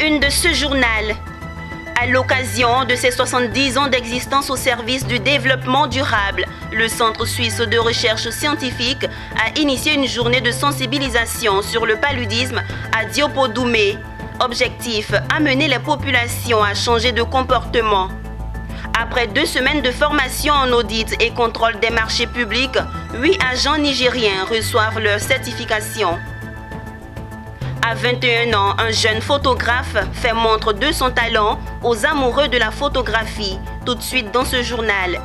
une de ce journal. À l'occasion de ses 70 ans d'existence au service du développement durable, le Centre suisse de recherche scientifique a initié une journée de sensibilisation sur le paludisme à Diopo-Doumé. Objectif, amener les populations à changer de comportement. Après 2 semaines de formation en audit et contrôle des marchés publics, 8 agents nigériens reçoivent leur certification. À 21 ans, un jeune photographe fait montre de son talent aux amoureux de la photographie. Tout de suite dans ce journal.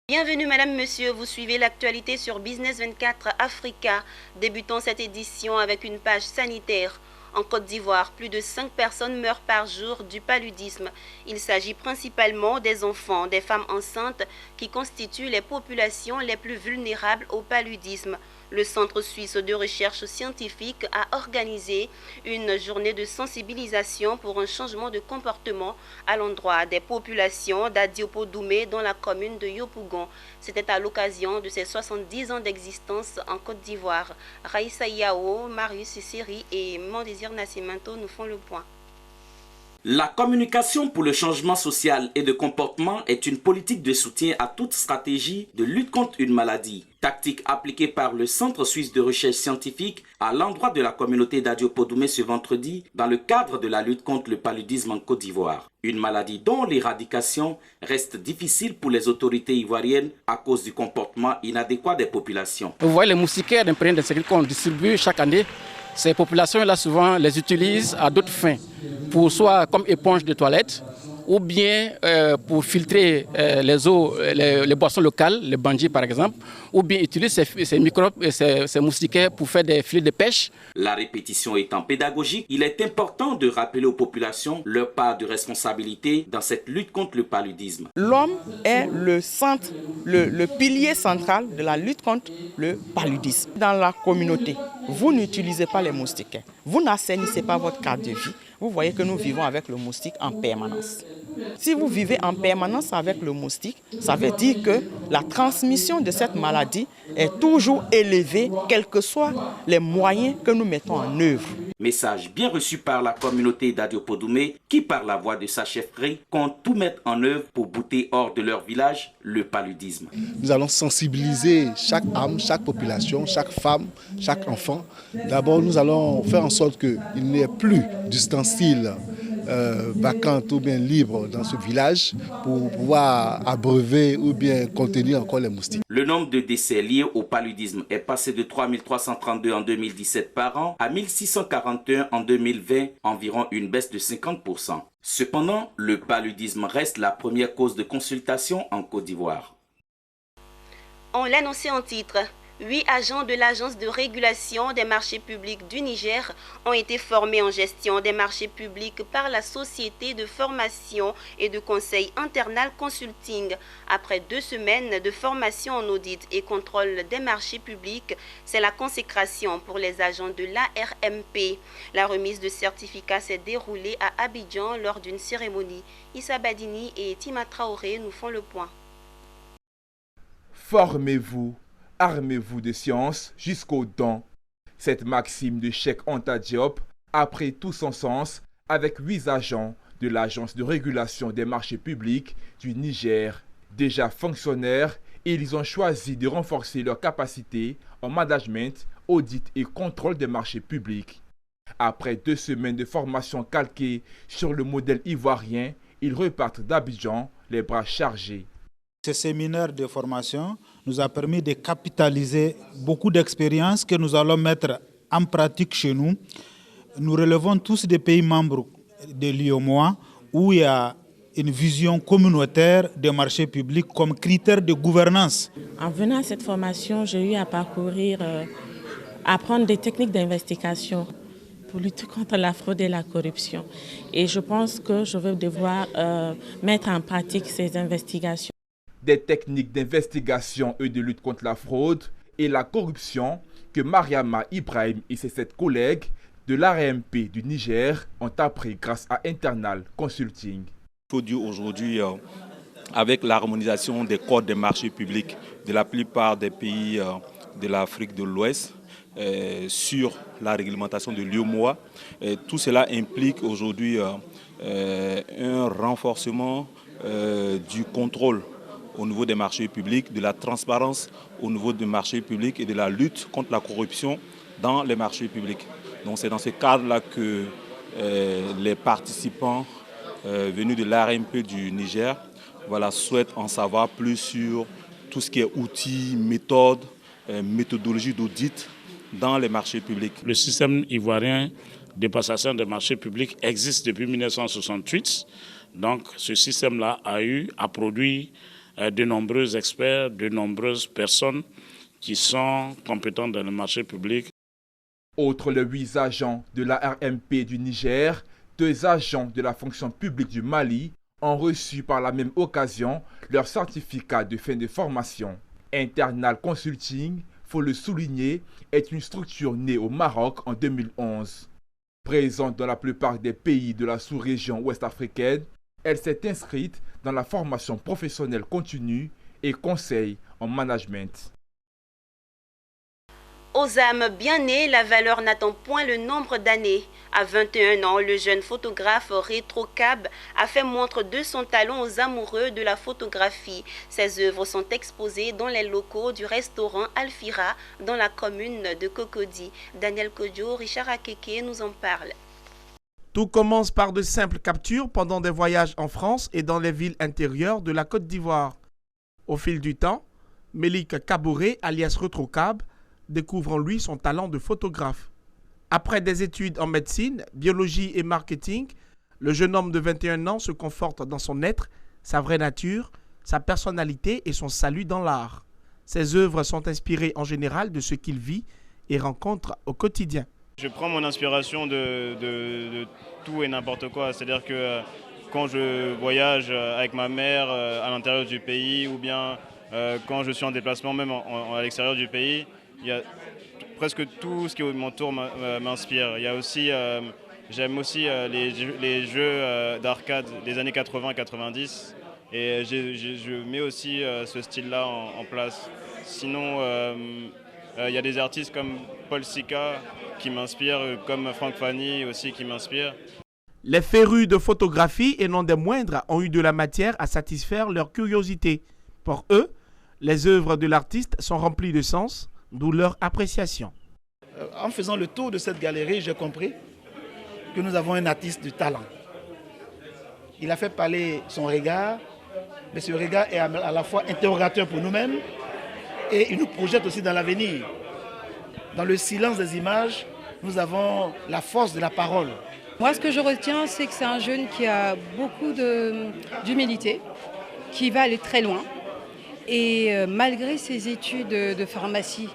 Bienvenue Madame, Monsieur, vous suivez l'actualité sur Business 24 Africa. Débutons cette édition avec une page sanitaire. En Côte d'Ivoire, plus de 5 personnes meurent par jour du paludisme. Il s'agit principalement des enfants, des femmes enceintes qui constituent les populations les plus vulnérables au paludisme. Le Centre suisse de recherche scientifique a organisé une journée de sensibilisation pour un changement de comportement à l'endroit des populations d'Adiopo-Doumé dans la commune de Yopougon. C'était à l'occasion de ses 70 ans d'existence en Côte d'Ivoire. Raïssa Yao, Marius Sissiri et Mondésir Nascimento nous font le point. La communication pour le changement social et de comportement est une politique de soutien à toute stratégie de lutte contre une maladie. Tactique appliquée par le Centre suisse de recherche scientifique à l'endroit de la communauté d'Adiopo-Doumé ce vendredi dans le cadre de la lutte contre le paludisme en Côte d'Ivoire. Une maladie dont l'éradication reste difficile pour les autorités ivoiriennes à cause du comportement inadéquat des populations. Vous voyez les moustiquaires d'imprimés de sécurité qu'on distribue chaque année. Ces populations-là, souvent, les utilisent à d'autres fins, pour soit comme éponge de toilette, ou bien pour filtrer les eaux, les boissons locales, les bandits par exemple, ou bien utilisent ces microbes et ces moustiquaires pour faire des filets de pêche. La répétition étant pédagogique, il est important de rappeler aux populations leur part de responsabilité dans cette lutte contre le paludisme. L'homme est le centre, le pilier central de la lutte contre le paludisme. Dans la communauté, vous n'utilisez pas les moustiquaires, vous n'assainissez pas votre cadre de vie. Vous voyez que nous vivons avec le moustique en permanence. Si vous vivez en permanence avec le moustique, ça veut dire que la transmission de cette maladie est toujours élevée, quels que soient les moyens que nous mettons en œuvre. Message bien reçu par la communauté d'Adiopo-Doumé qui, par la voix de sa chefferie, compte tout mettre en œuvre pour bouter hors de leur village le paludisme. Nous allons sensibiliser chaque âme, chaque population, chaque femme, chaque enfant. D'abord, nous allons faire en sorte qu'il n'y ait plus d'ustensiles vacantes ou bien libres dans ce village pour pouvoir abreuver ou bien contenir encore les moustiques. Le nombre de décès liés au paludisme est passé de 3332 en 2017 par an à 1641 en 2020, environ une baisse de 50%. Cependant, le paludisme reste la première cause de consultation en Côte d'Ivoire. On l'annonçait en titre. 8 agents de l'Agence de régulation des marchés publics du Niger ont été formés en gestion des marchés publics par la Société de formation et de conseil Internal Consulting. Après 2 semaines de formation en audit et contrôle des marchés publics, c'est la consécration pour les agents de l'ARMP. La remise de certificats s'est déroulée à Abidjan lors d'une cérémonie. Issa Badini et Tima Traoré nous font le point. Formez-vous. Armez-vous de science jusqu'aux dents. Cette maxime de Cheikh Anta Diop a pris tout son sens avec 8 agents de l'Agence de régulation des marchés publics du Niger. Déjà fonctionnaires, ils ont choisi de renforcer leurs capacités en management, audit et contrôle des marchés publics. Après 2 semaines de formation calquée sur le modèle ivoirien, ils repartent d'Abidjan les bras chargés. Ce séminaire de formation nous a permis de capitaliser beaucoup d'expériences que nous allons mettre en pratique chez nous. Nous relevons tous des pays membres de l'UEMOA où il y a une vision communautaire des marchés publics comme critère de gouvernance. En venant à cette formation, j'ai eu à parcourir, apprendre des techniques d'investigation pour lutter contre la fraude et la corruption. Et je pense que je vais devoir mettre en pratique ces investigations. Des techniques d'investigation et de lutte contre la fraude et la corruption que Mariama Ibrahim et ses 7 collègues de l'ARMP du Niger ont appris grâce à Internal Consulting. Aujourd'hui, avec l'harmonisation des codes des marchés publics de la plupart des pays de l'Afrique de l'Ouest, sur la réglementation de l'UEMOA. Tout cela implique aujourd'hui un renforcement du contrôle au niveau des marchés publics, de la transparence au niveau des marchés publics et de la lutte contre la corruption dans les marchés publics. Donc c'est dans ce cadre-là que les participants venus de l'ARMP du Niger souhaitent en savoir plus sur tout ce qui est outils, méthodes, méthodologie d'audit dans les marchés publics. Le système ivoirien de passation des marchés publics existe depuis 1968. Donc ce système-là a produit de nombreux experts, de nombreuses personnes qui sont compétentes dans le marché public. Outre les 8 agents de la RMP du Niger, 2 agents de la fonction publique du Mali ont reçu par la même occasion leur certificat de fin de formation. Internal Consulting, faut le souligner, est une structure née au Maroc en 2011. Présente dans la plupart des pays de la sous-région ouest-africaine, elle s'est inscrite dans la formation professionnelle continue et conseil en management. Aux âmes bien nées, la valeur n'attend point le nombre d'années. À 21 ans, le jeune photographe Rétro Cab a fait montre de son talent aux amoureux de la photographie. Ses œuvres sont exposées dans les locaux du restaurant Alfira dans la commune de Cocody. Daniel Kodjo, Richard Akeke nous en parle. Tout commence par de simples captures pendant des voyages en France et dans les villes intérieures de la Côte d'Ivoire. Au fil du temps, Melik Kaboré, alias Rétro Cab, découvre en lui son talent de photographe. Après des études en médecine, biologie et marketing, le jeune homme de 21 ans se conforte dans son être, sa vraie nature, sa personnalité et son salut dans l'art. Ses œuvres sont inspirées en général de ce qu'il vit et rencontre au quotidien. Je prends mon inspiration de tout et n'importe quoi. C'est-à-dire que quand je voyage avec ma mère à l'intérieur du pays ou bien quand je suis en déplacement même à l'extérieur du pays, il y a presque tout ce qui m'entoure m'inspire. Il y a aussi, j'aime aussi les jeux d'arcade des années 80-90 et je mets aussi ce style-là en place. Sinon, il y a des artistes comme Paul Sika qui m'inspirent, comme Franck Fanny aussi qui m'inspirent. Les férus de photographie et non des moindres ont eu de la matière à satisfaire leur curiosité. Pour eux, les œuvres de l'artiste sont remplies de sens, d'où leur appréciation. En faisant le tour de cette galerie, j'ai compris que nous avons un artiste de talent. Il a fait parler son regard, mais ce regard est à la fois interrogateur pour nous-mêmes et il nous projette aussi dans l'avenir. Dans le silence des images, nous avons la force de la parole. Moi, ce que je retiens, c'est que c'est un jeune qui a beaucoup d'humilité, qui va aller très loin. Et malgré ses études de pharmacie,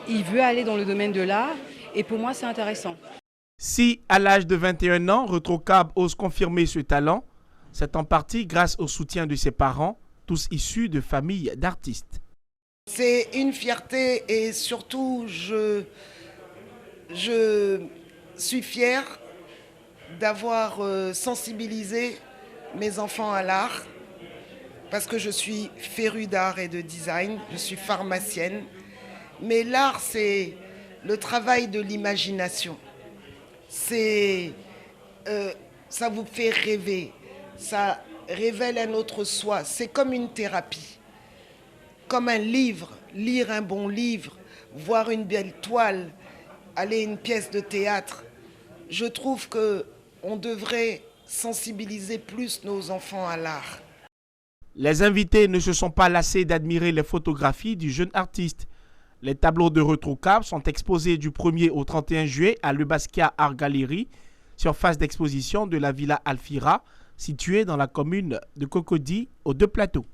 il veut aller dans le domaine de l'art. Et pour moi, c'est intéressant. Si, à l'âge de 21 ans, Rétro Cab ose confirmer ce talent, c'est en partie grâce au soutien de ses parents, tous issus de familles d'artistes. C'est une fierté et surtout, je suis fière d'avoir sensibilisé mes enfants à l'art parce que je suis férue d'art et de design, je suis pharmacienne. Mais l'art, c'est le travail de l'imagination. Ça vous fait rêver, ça révèle un autre soi. C'est comme une thérapie, comme un livre, lire un bon livre, voir une belle toile, aller à une pièce de théâtre. Je trouve qu'on devrait sensibiliser plus nos enfants à l'art. Les invités ne se sont pas lassés d'admirer les photographies du jeune artiste. Les tableaux de Rétro Cab sont exposés du 1er au 31 juillet à l'Ebaskia Art Gallery, surface d'exposition de la Villa Alfira, située dans la commune de Cocody, aux Deux Plateaux.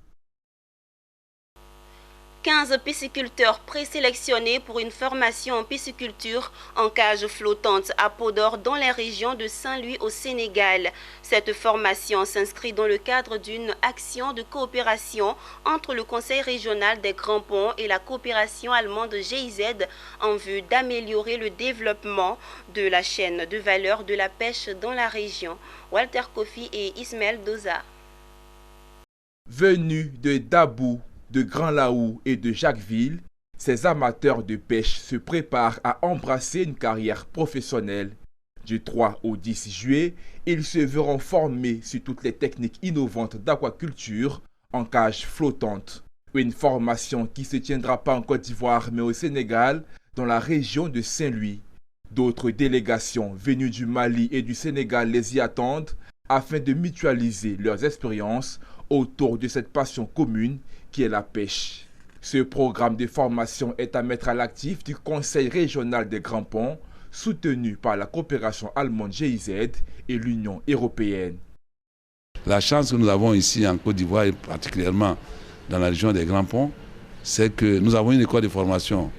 15 pisciculteurs présélectionnés pour une formation en pisciculture en cage flottante à Podor dans les régions de Saint-Louis au Sénégal. Cette formation s'inscrit dans le cadre d'une action de coopération entre le Conseil régional des Grands Ponts et la coopération allemande GIZ en vue d'améliorer le développement de la chaîne de valeur de la pêche dans la région. Walter Kofi et Ismaël Doza. Venus de Dabou, de Grand Laou et de Jacquesville, ces amateurs de pêche se préparent à embrasser une carrière professionnelle. Du 3 au 10 juillet, ils se verront formés sur toutes les techniques innovantes d'aquaculture en cage flottante. Une formation qui se tiendra pas en Côte d'Ivoire mais au Sénégal, dans la région de Saint-Louis. D'autres délégations venues du Mali et du Sénégal les y attendent afin de mutualiser leurs expériences autour de cette passion commune qui est la pêche. Ce programme de formation est à mettre à l'actif du Conseil régional des Grands Ponts, soutenu par la coopération allemande GIZ et l'Union européenne. La chance que nous avons ici en Côte d'Ivoire, et particulièrement dans la région des Grands Ponts, c'est que nous avons une école de formation,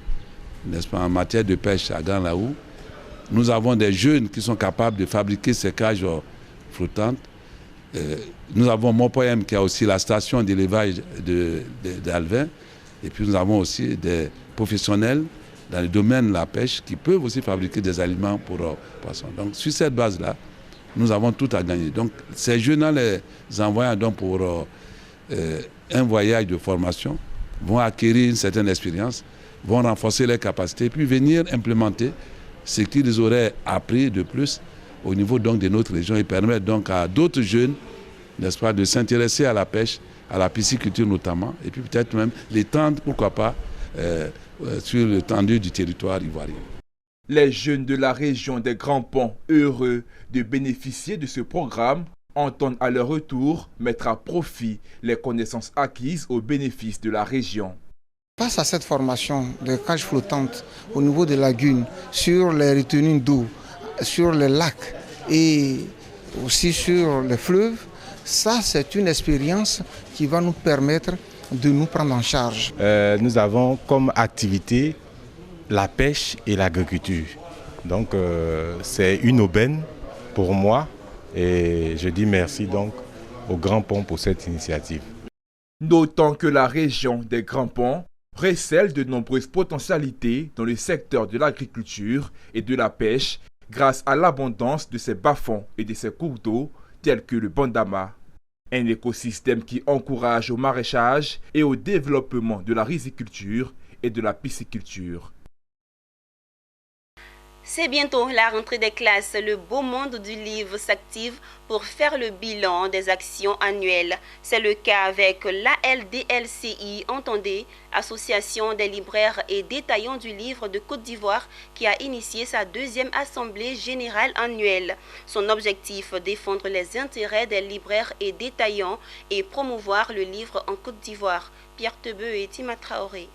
n'est-ce pas, en matière de pêche à Grand Laou. Nous avons des jeunes qui sont capables de fabriquer ces cages flottantes. Nous avons Mopoem qui a aussi la station d'élevage d'Alvin. Et puis nous avons aussi des professionnels dans le domaine de la pêche qui peuvent aussi fabriquer des aliments pour poissons. Donc sur cette base-là, nous avons tout à gagner. Donc ces jeunes-là, les envoyant donc pour un voyage de formation, vont acquérir une certaine expérience, vont renforcer leurs capacités, puis venir implémenter ce qu'ils auraient appris de plus au niveau donc de notre région et permettre donc à d'autres jeunes, n'est-ce pas, de s'intéresser à la pêche, à la pisciculture notamment, et puis peut-être même l'étendre, pourquoi pas, sur l'étendue du territoire ivoirien. Les jeunes de la région des Grands Ponts, heureux de bénéficier de ce programme, entendent à leur retour mettre à profit les connaissances acquises au bénéfice de la région. Face à cette formation de cages flottantes au niveau des lagunes, sur les retenues d'eau, sur les lacs et aussi sur les fleuves, ça c'est une expérience qui va nous permettre de nous prendre en charge. Nous avons comme activité la pêche et l'agriculture. Donc c'est une aubaine pour moi et je dis merci donc aux Grands Ponts pour cette initiative. Notons que la région des Grands Ponts recèle de nombreuses potentialités dans le secteur de l'agriculture et de la pêche grâce à l'abondance de ses bas-fonds et de ses cours d'eau tels que le Bandama. Un écosystème qui encourage au maraîchage et au développement de la riziculture et de la pisciculture. C'est bientôt la rentrée des classes. Le beau monde du livre s'active pour faire le bilan des actions annuelles. C'est le cas avec l'ALDLCI, entendez, Association des libraires et détaillants du livre de Côte d'Ivoire, qui a initié sa deuxième assemblée générale annuelle. Son objectif, défendre les intérêts des libraires et détaillants et promouvoir le livre en Côte d'Ivoire. Pierre Tebeu et Tima Traoré.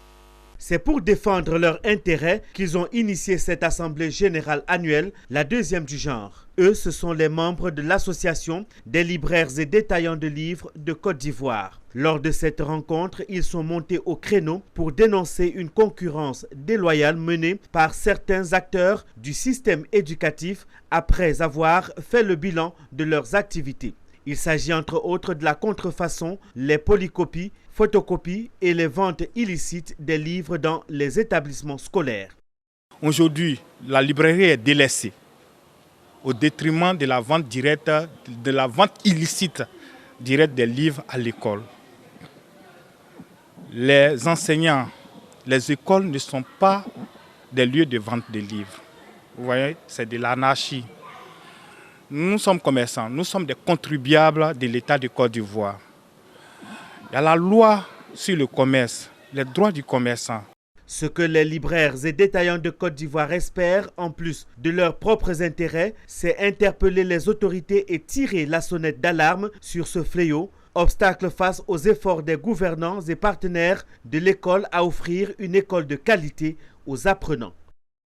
C'est pour défendre leurs intérêts qu'ils ont initié cette assemblée générale annuelle, la deuxième du genre. Eux, ce sont les membres de l'association des libraires et détaillants de livres de Côte d'Ivoire. Lors de cette rencontre, ils sont montés au créneau pour dénoncer une concurrence déloyale menée par certains acteurs du système éducatif après avoir fait le bilan de leurs activités. Il s'agit entre autres de la contrefaçon, les polycopies, photocopies et les ventes illicites des livres dans les établissements scolaires. Aujourd'hui, la librairie est délaissée au détriment de la vente directe, de la vente illicite directe des livres à l'école. Les enseignants, les écoles ne sont pas des lieux de vente de livres. Vous voyez, c'est de l'anarchie. Nous sommes commerçants, nous sommes des contribuables de l'État de Côte d'Ivoire. Il y a la loi sur le commerce, les droits du commerçant. Ce que les libraires et détaillants de Côte d'Ivoire espèrent, en plus de leurs propres intérêts, c'est interpeller les autorités et tirer la sonnette d'alarme sur ce fléau, obstacle face aux efforts des gouvernants et partenaires de l'école à offrir une école de qualité aux apprenants.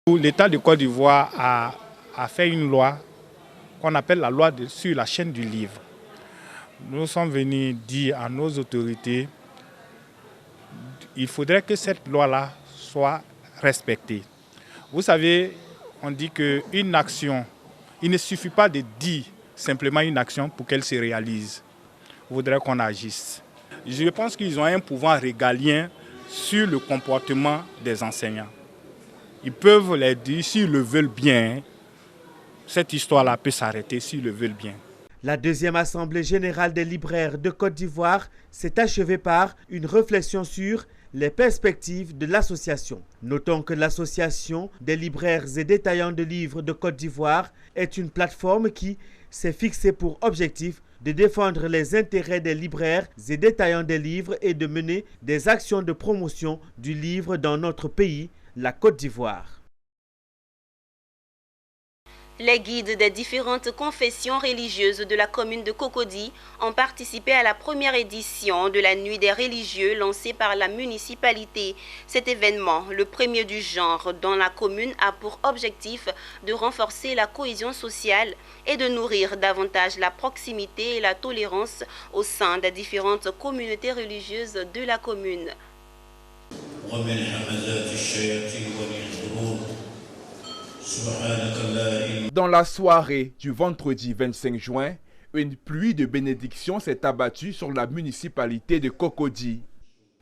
L'État de Côte d'Ivoire a fait une loi qu'on appelle la loi sur la chaîne du livre. Nous sommes venus dire à nos autorités qu'il faudrait que cette loi-là soit respectée. Vous savez, on dit qu'une action, il ne suffit pas de dire simplement une action pour qu'elle se réalise. Il faudrait qu'on agisse. Je pense qu'ils ont un pouvoir régalien sur le comportement des enseignants. Ils peuvent les dire s'ils le veulent bien. Cette histoire-là peut s'arrêter s'ils le veulent bien. La deuxième assemblée générale des libraires de Côte d'Ivoire s'est achevée par une réflexion sur les perspectives de l'association. Notons que l'association des libraires et détaillants de livres de Côte d'Ivoire est une plateforme qui s'est fixée pour objectif de défendre les intérêts des libraires et détaillants des livres et de mener des actions de promotion du livre dans notre pays, la Côte d'Ivoire. Les guides des différentes confessions religieuses de la commune de Cocody ont participé à la première édition de la Nuit des religieux lancée par la municipalité. Cet événement, le premier du genre dans la commune, a pour objectif de renforcer la cohésion sociale et de nourrir davantage la proximité et la tolérance au sein des différentes communautés religieuses de la commune. Dans la soirée du vendredi 25 juin, une pluie de bénédictions s'est abattue sur la municipalité de Cocody.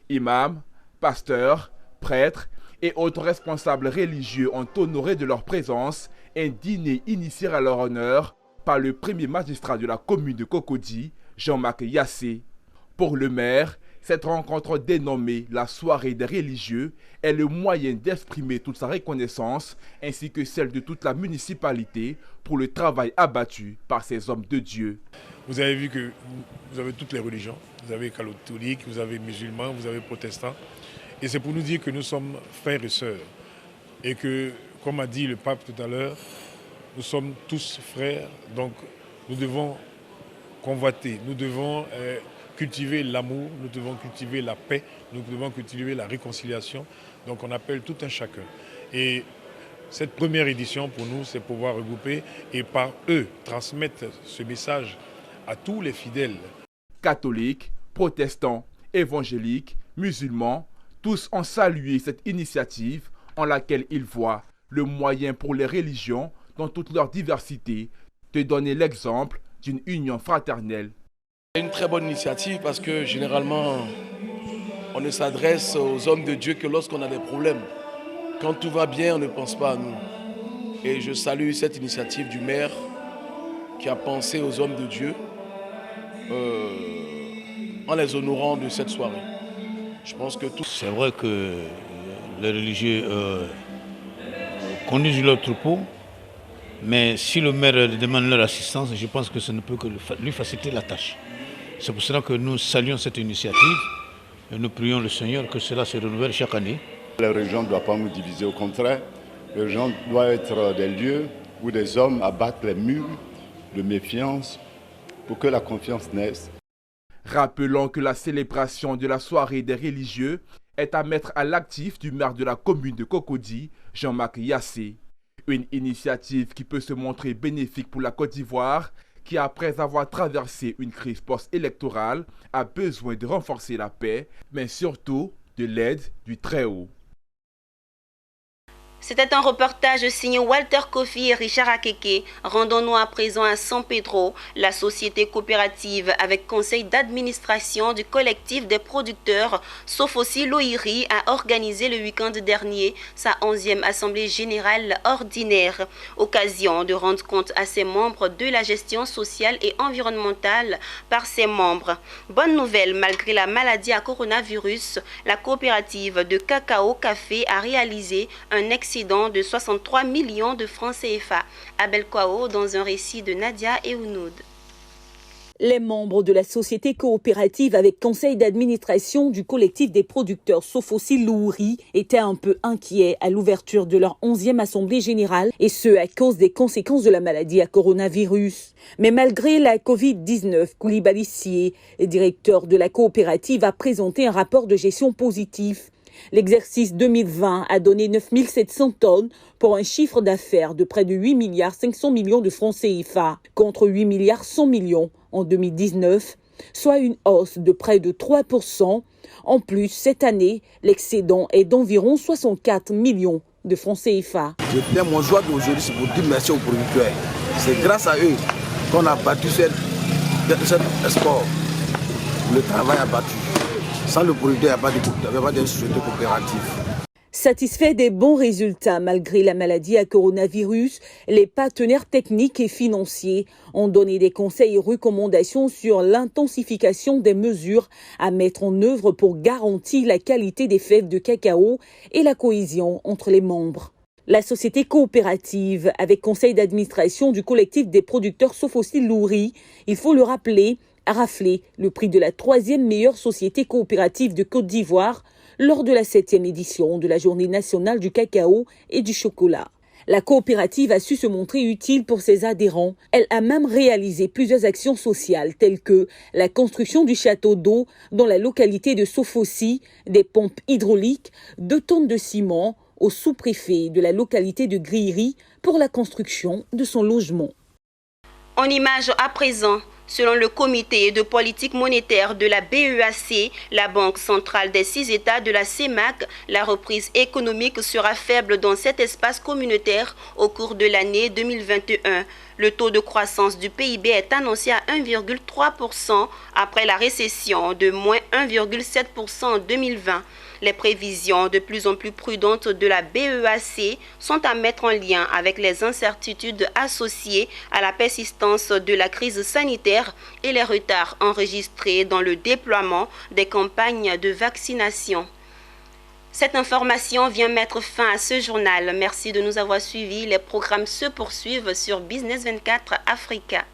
Imams, pasteurs, prêtres et autres responsables religieux ont honoré de leur présence un dîner initié à leur honneur par le premier magistrat de la commune de Cocody, Jean-Marc Yassé. Pour le maire, cette rencontre dénommée la soirée des religieux est le moyen d'exprimer toute sa reconnaissance ainsi que celle de toute la municipalité pour le travail abattu par ces hommes de Dieu. Vous avez vu que vous avez toutes les religions, vous avez catholiques, vous avez musulmans, vous avez protestants. Et c'est pour nous dire que nous sommes frères et sœurs. Et que, comme a dit le pape tout à l'heure, nous sommes tous frères, donc nous devons convoiter, nous devons cultiver l'amour, nous devons cultiver la paix, nous devons cultiver la réconciliation. Donc on appelle tout un chacun. Et cette première édition pour nous, c'est pouvoir regrouper et par eux transmettre ce message à tous les fidèles. Catholiques, protestants, évangéliques, musulmans, tous ont salué cette initiative en laquelle ils voient le moyen pour les religions, dans toute leur diversité, de donner l'exemple d'une union fraternelle. C'est une très bonne initiative parce que généralement, on ne s'adresse aux hommes de Dieu que lorsqu'on a des problèmes. Quand tout va bien, on ne pense pas à nous. Et je salue cette initiative du maire qui a pensé aux hommes de Dieu en les honorant de cette soirée. Je pense que tout... C'est vrai que les religieux conduisent leur troupeau, mais si le maire demande leur assistance, je pense que ça ne peut que lui faciliter la tâche. C'est pour cela que nous saluons cette initiative et nous prions le Seigneur que cela se renouvelle chaque année. La religion ne doit pas nous diviser, au contraire, la religion doit être des lieux où des hommes abattent les murs de méfiance pour que la confiance naisse. Rappelons que la célébration de la soirée des religieux est à mettre à l'actif du maire de la commune de Cocody, Jean-Marc Yassé. Une initiative qui peut se montrer bénéfique pour la Côte d'Ivoire, qui après avoir traversé une crise post-électorale, a besoin de renforcer la paix, mais surtout de l'aide du Très-Haut. C'était un reportage signé Walter Kofi et Richard Akeke. Rendons-nous à présent à San Pedro. La société coopérative avec conseil d'administration du collectif des producteurs Sofosi Loiri a organisé le week-end dernier sa 11e assemblée générale ordinaire. Occasion de rendre compte à ses membres de la gestion sociale et environnementale par ses membres. Bonne nouvelle, malgré la maladie à coronavirus, la coopérative de cacao café a réalisé un excellent de 63 millions de francs CFA. Abel Kwao dans un récit de Nadia Eounoud. Les membres de la société coopérative avec conseil d'administration du collectif des producteurs Sofosi Louri étaient un peu inquiets à l'ouverture de leur 11e assemblée générale et ce à cause des conséquences de la maladie à coronavirus. Mais malgré la Covid-19, Koulibaly Sié, directeur de la coopérative, a présenté un rapport de gestion positif. L'exercice 2020 a donné 9 700 tonnes pour un chiffre d'affaires de près de 8 milliards 500 millions de francs CFA contre 8 milliards 100 millions en 2019, soit une hausse de près de 3%. En plus, cette année, l'excédent est d'environ 64 millions de francs CFA. Mon joie d'aujourd'hui, c'est pour dire merci aux producteurs. C'est grâce à eux qu'on a battu cet sport. Le travail a battu. Sans le producteur, il n'y a pas de société coopérative. Satisfaits des bons résultats malgré la maladie à coronavirus, les partenaires techniques et financiers ont donné des conseils et recommandations sur l'intensification des mesures à mettre en œuvre pour garantir la qualité des fèves de cacao et la cohésion entre les membres. La société coopérative, avec conseil d'administration du collectif des producteurs Sofosil Louri, il faut le rappeler, a raflé le prix de la 3e meilleure société coopérative de Côte d'Ivoire lors de la 7e édition de la Journée nationale du cacao et du chocolat. La coopérative a su se montrer utile pour ses adhérents. Elle a même réalisé plusieurs actions sociales telles que la construction du château d'eau dans la localité de Sofossi, des pompes hydrauliques, 2 tonnes de ciment au sous-préfet de la localité de Grillerie pour la construction de son logement. En image à présent, selon le comité de politique monétaire de la BEAC, la Banque centrale des 6 États de la CEMAC, la reprise économique sera faible dans cet espace communautaire au cours de l'année 2021. Le taux de croissance du PIB est annoncé à 1,3% après la récession de moins 1,7% en 2020. Les prévisions de plus en plus prudentes de la BEAC sont à mettre en lien avec les incertitudes associées à la persistance de la crise sanitaire et les retards enregistrés dans le déploiement des campagnes de vaccination. Cette information vient mettre fin à ce journal. Merci de nous avoir suivis. Les programmes se poursuivent sur Business 24 Africa.